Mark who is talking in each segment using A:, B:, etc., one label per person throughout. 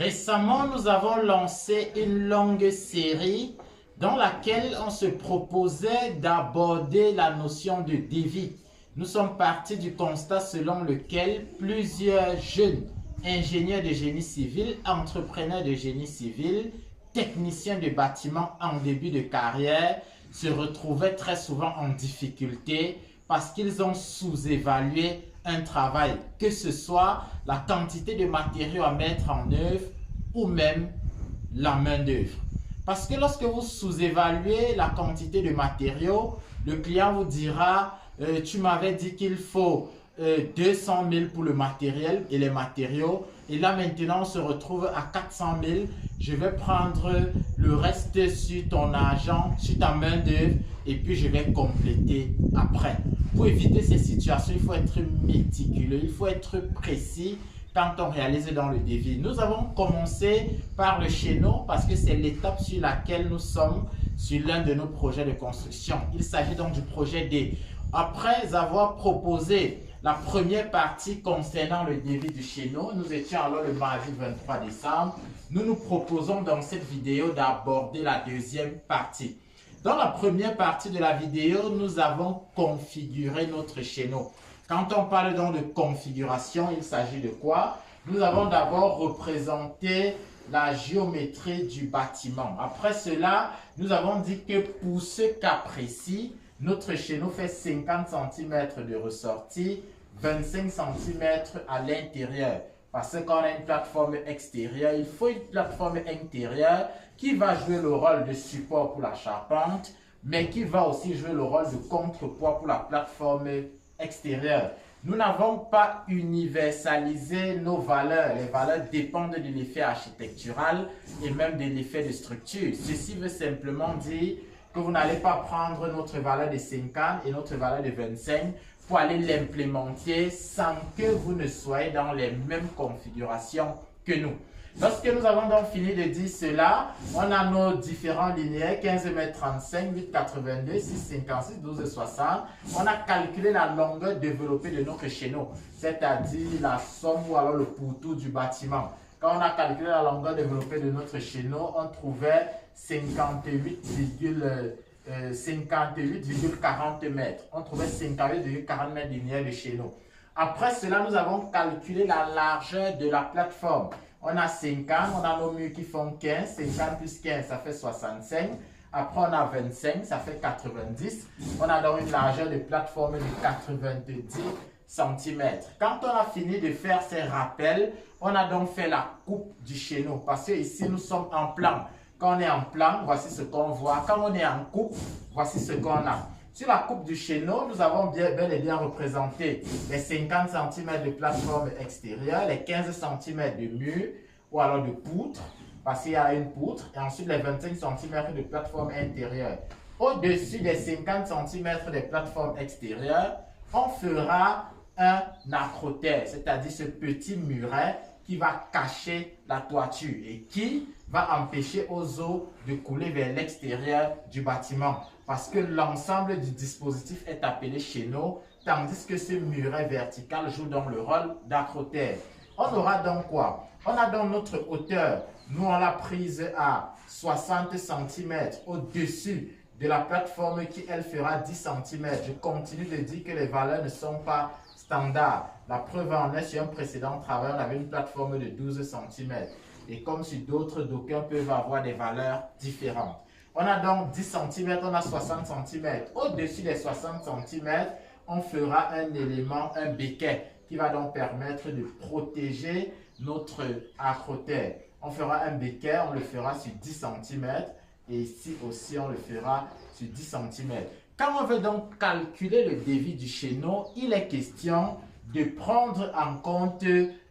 A: Récemment, nous avons lancé une longue série dans laquelle on se proposait d'aborder la notion de devis. Nous sommes partis du constat selon lequel plusieurs jeunes ingénieurs de génie civil, entrepreneurs de génie civil, techniciens de bâtiment en début de carrière se retrouvaient très souvent en difficulté parce qu'ils ont sous-évalué un travail, que ce soit la quantité de matériaux à mettre en œuvre ou même la main-d'œuvre. Parce que lorsque vous sous-évaluez la quantité de matériaux, le client vous dira tu m'avais dit qu'il faut 200 000 pour le matériel et les matériaux. Et là maintenant on se retrouve à 400 000. Je vais prendre le reste sur ton argent, sur ta main d'œuvre et puis je vais compléter après. Pour éviter ces situations, il faut être méticuleux, il faut être précis quand on réalise dans le devis. Nous avons commencé par le chéneau parce que c'est l'étape sur laquelle nous sommes sur l'un de nos projets de construction. Il s'agit donc du projet D. Après avoir proposé la première partie concernant le devis du chéneau, nous étions alors le mardi 23 décembre. Nous nous proposons dans cette vidéo d'aborder la deuxième partie. Dans la première partie de la vidéo, nous avons configuré notre chéneau. Quand on parle donc de configuration, il s'agit de quoi? Nous avons d'abord représenté la géométrie du bâtiment. Après cela, nous avons dit que pour ce cas précis, notre chéneau fait 50 cm de ressortie, 25 cm à l'intérieur. Parce qu'on a une plateforme extérieure, il faut une plateforme intérieure qui va jouer le rôle de support pour la charpente, mais qui va aussi jouer le rôle de contrepoids pour la plateforme extérieure. Nous n'avons pas universalisé nos valeurs. Les valeurs dépendent de l'effet architectural et même de l'effet de structure. Ceci veut simplement dire que vous n'allez pas prendre notre valeur de 50 et notre valeur de 25 pour aller l'implémenter sans que vous ne soyez dans les mêmes configurations que nous. Lorsque nous avons donc fini de dire cela, on a nos différents linéaires 15 m 35, 8 82, 6 56, 12 60. On a calculé la longueur développée de notre chéneau, c'est-à-dire la somme ou alors le pourtour du bâtiment. Quand on a calculé la longueur développée de notre chéneau, on trouvait 58,40 mètres. On trouvait 58,40 mètres linéaires de chéneau. Après cela, nous avons calculé la largeur de la plateforme. On a 50, on a nos murs qui font 15, 50 plus 15, ça fait 65. Après, on a 25, ça fait 90. On a donc une largeur de plateforme de 90 cm. Quand on a fini de faire ces rappels, on a donc fait la coupe du chéneau. Parce que ici, nous sommes en plan. Quand on est en plan, voici ce qu'on voit. Quand on est en coupe, voici ce qu'on a. Sur la coupe du chéneau, nous avons bel et bien représenté les 50 cm de plateforme extérieure, les 15 cm de mur ou alors de poutre, parce qu'il y a une poutre, et ensuite les 25 cm de plateforme intérieure. Au-dessus des 50 cm de plateforme extérieure, on fera un acrotère, c'est-à-dire ce petit muret qui va cacher la toiture et qui va empêcher aux eaux de couler vers l'extérieur du bâtiment. Parce que l'ensemble du dispositif est appelé chéneau, tandis que ce muret vertical joue donc le rôle d'acrotère. On aura donc quoi? On a donc notre hauteur. Nous, on l'a prise à 60 cm au-dessus de la plateforme qui, elle, fera 10 cm. Je continue de dire que les valeurs ne sont pas standards. La preuve en est, sur un précédent travail, on avait une plateforme de 12 cm. Et comme sur d'autres, d'aucuns peuvent avoir des valeurs différentes. On a donc 10 cm, on a 60 cm. Au-dessus des 60 cm, on fera un élément, un béquet, qui va donc permettre de protéger notre acrotère. On fera un béquet, on le fera sur 10 cm. Et ici aussi, on le fera sur 10 cm. Quand on veut donc calculer le devis du chéneau, il est question de prendre en compte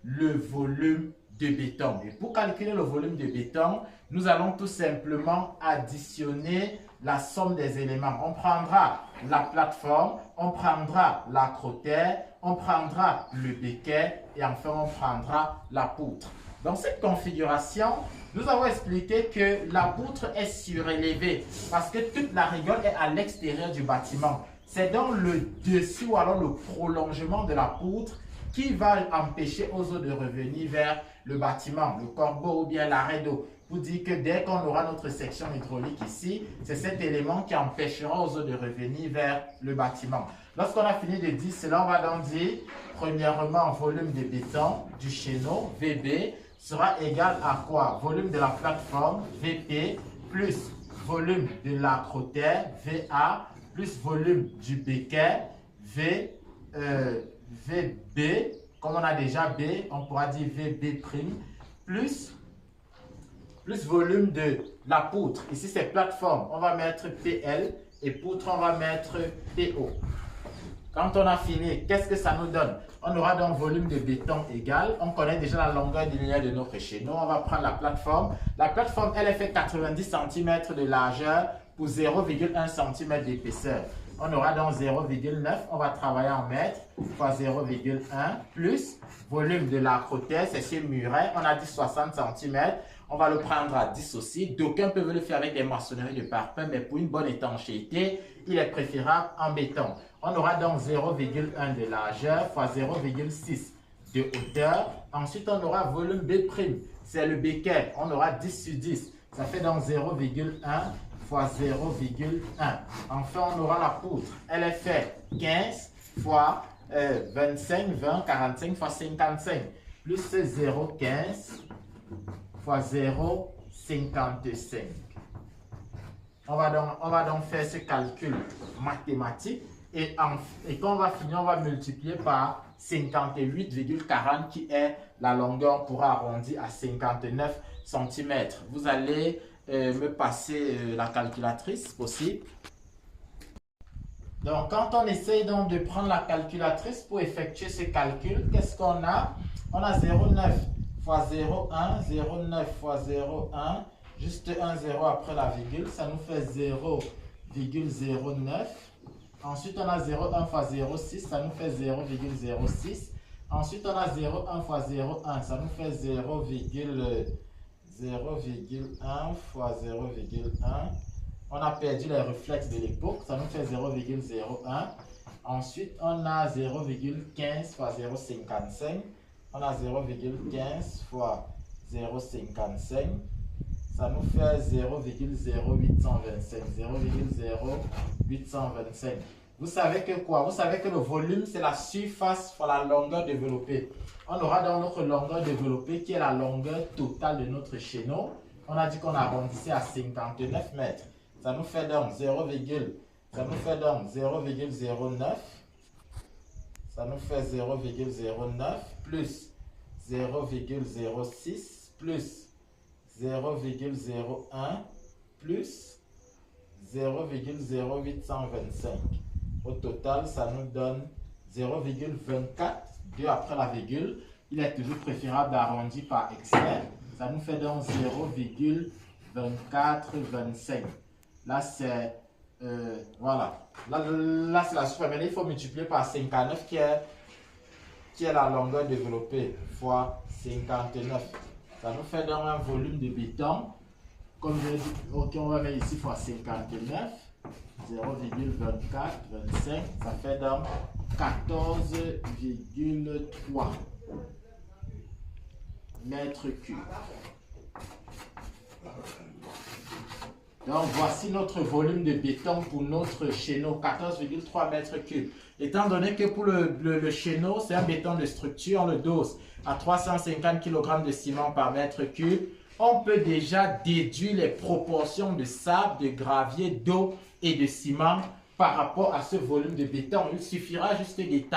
A: le volume de béton. Et pour calculer le volume de béton, nous allons tout simplement additionner la somme des éléments. On prendra la plateforme, on prendra l'acrotère, on prendra le béquet et enfin on prendra la poutre. Dans cette configuration, nous avons expliqué que la poutre est surélevée parce que toute la rigole est à l'extérieur du bâtiment. C'est donc le dessus ou alors le prolongement de la poutre qui va empêcher aux eaux de revenir vers le bâtiment, le corbeau ou bien l'arrêt d'eau. Vous dire que dès qu'on aura notre section hydraulique ici, c'est cet élément qui empêchera aux eaux de revenir vers le bâtiment. Lorsqu'on a fini de dire cela, on va donc dire, premièrement, volume de béton du chéneau, VB, sera égal à quoi? Volume de la plateforme, VP, plus volume de l'acrotère, VA, plus volume du béquet, VB, comme on a déjà B, on pourra dire VB', plus volume de la poutre. Ici, c'est plateforme. On va mettre PL et poutre, on va mettre PO. Quand on a fini, qu'est-ce que ça nous donne? On aura donc volume de béton égal. On connaît déjà la longueur linéaire de notre chéneau. On va prendre la plateforme. La plateforme, elle fait 90 cm de largeur pour 0,1 cm d'épaisseur. On aura donc 0,9. On va travailler en mètres fois 0,1 plus volume de l'acrotère, c'est ce muret. On a dit 60 cm. On va le prendre à 10 aussi. D'aucuns peuvent le faire avec des maçonneries de parpaing, mais pour une bonne étanchéité, il est préférable en béton. On aura donc 0,1 de largeur fois 0,6 de hauteur. Ensuite, on aura volume B', c'est le béquet. On aura 10 sur 10. Ça fait donc 0,1 fois 0,1. Enfin, on aura la poutre. Elle est faite 15 fois 25, 20, 45 fois 55. Plus 0,15 fois 0,55. On va donc faire ce calcul mathématique et quand on va finir, on va multiplier par 58,40 qui est la longueur pour arrondir à 59 cm. Vous allez me passer la calculatrice possible. Donc, quand on essaye donc de prendre la calculatrice pour effectuer ce calcul, qu'est-ce qu'on a? On a 0,9 fois 0,1, 0,9 fois 0,1, juste un 0 après la virgule, ça nous fait 0,09. Ensuite, on a 0,1 fois 0,6, ça nous fait 0,06. Ensuite, on a 0,1 fois 0,1, ça nous fait 0,1 fois 0,1. On a perdu les réflexes de l'époque, ça nous fait 0,01. Ensuite, on a 0,15 fois 0,55. On a 0,15 fois 0,55. Ça nous fait 0,0825. 0,0825. Vous savez que quoi? Vous savez que le volume, c'est la surface fois la longueur développée. On aura donc notre longueur développée qui est la longueur totale de notre chéneau. On a dit qu'on arrondissait à 59 mètres. Ça nous fait donc 0,09. Ça nous fait 0,09 plus 0,06 plus 0,01 plus 0,0825. Au total, ça nous donne 0,24. 2 après la virgule. Il est toujours préférable d'arrondir par externe. Ça nous fait donc 0,2425. Là, c'est voilà. Là c'est la surface. Mais il faut multiplier par 59 qui est la longueur développée fois 59. Ça nous fait donc un volume de béton. Comme je dis, ok, on va mettre ici fois 59. 0,2425. Ça fait donc 14,3 mètres cubes. Donc, voici notre volume de béton pour notre chéneau, 14,3 mètres cubes. Étant donné que pour le chéneau, c'est un béton de structure, on le dose à 350 kg de ciment par mètre cube, on peut déjà déduire les proportions de sable, de gravier, d'eau et de ciment par rapport à ce volume de béton. Il suffira juste d'établir